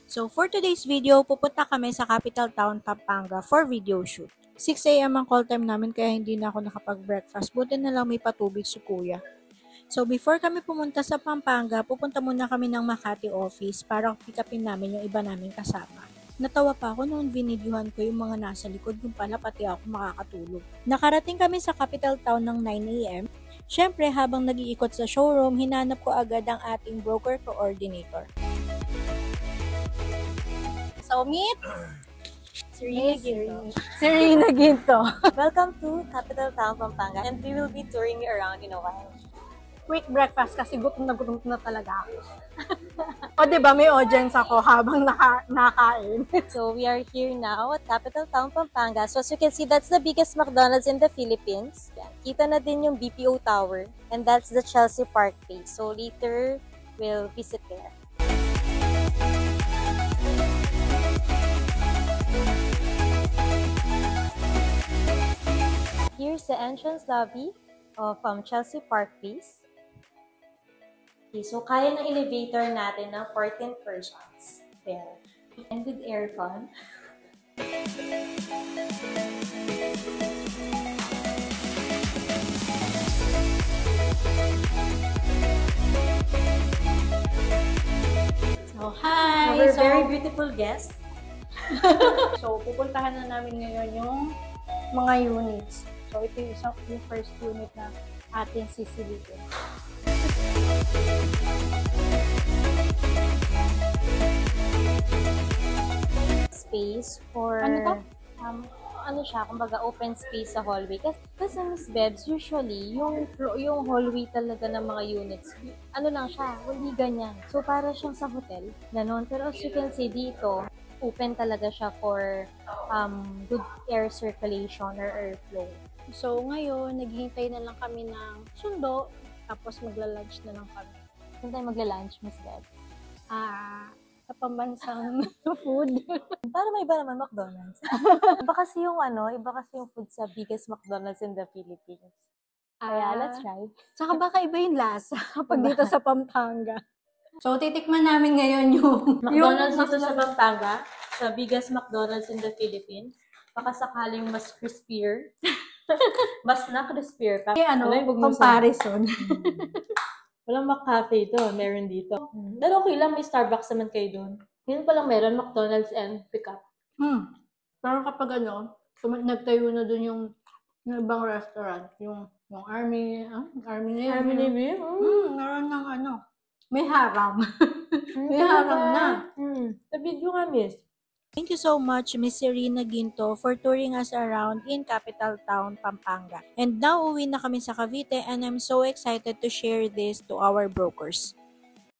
So for today's video, pupunta kami sa capital town Pampanga for video shoot. 6 AM ang call time namin kaya hindi na ako nakapag-breakfast. Buti na lang may patubig si kuya. So before kami pumunta sa Pampanga, pupunta muna kami ng Makati office para pick upin namin yung iba naming kasama. Natawa pa ako noon binidyohan ko yung mga nasa likod kung pala pati ako makakatulog. Nakarating kami sa capital town ng 9 AM. Syempre habang nag-iikot sa showroom, hinanap ko agad ang ating broker coordinator. So, meet Serena Ginto. Welcome to Capital Town, Pampanga, and we will be touring you around in a while. Quick breakfast kasi gutom na talaga ako. O diba may audience ako habang nakain. So we are here now at Capital Town, Pampanga. So as you can see, that's the biggest McDonald's in the Philippines. Yan. Kita na din yung BPO Tower, and that's the Chelsea Park Place. So later, we'll visit there. Here's the entrance lobby of Chelsea Park Place. Okay, so kaya ng elevator natin ng 14 persons. There. And with aircon. So, hi! Our very beautiful guest. So, pupuntahan na namin ngayon yung mga units. So, ito yung first unit na ating sisilipin. Space for... Ano to? Ano siya, kumbaga open space sa hallway. Kasi Miss Bebs, usually, yung hallway talaga ng mga units, ano lang siya, hindi ganyan. So, para siyang sa hotel, ganon. Pero as you can see dito, open talaga siya for good air circulation or airflow. So, ngayon, naghihintay na lang kami ng sundo, tapos magla-lunch na lang kami. Saan tayo magla-lunch, Miss Beb? Sa pambansang food. Para may iba naman McDonald's. Iba kasi yung food sa biggest McDonald's in the Philippines. Kaya, let's try. Saka baka iba yung lasa pag dito sa Pampanga. So, titikman namin ngayon yung McDonald's dito sa Pampanga, the biggest McDonald's in the Philippines. Baka sakaling mas crispier. Mas na-crispier. Comparison. Walang McCafe ito. Meron dito. Pero okay lang, may Starbucks naman kayo doon. Yun palang meron, McDonald's and pickup. Pero kapag nagtayo na doon yung ibang restaurant, yung Army Navy. Meron ng may harang. May harang na. Sa video nga, miss. Thank you so much, Miss Serena Ginto, for touring us around in capital town, Pampanga. And now, uwi na kami sa Cavite and I'm so excited to share this to our brokers.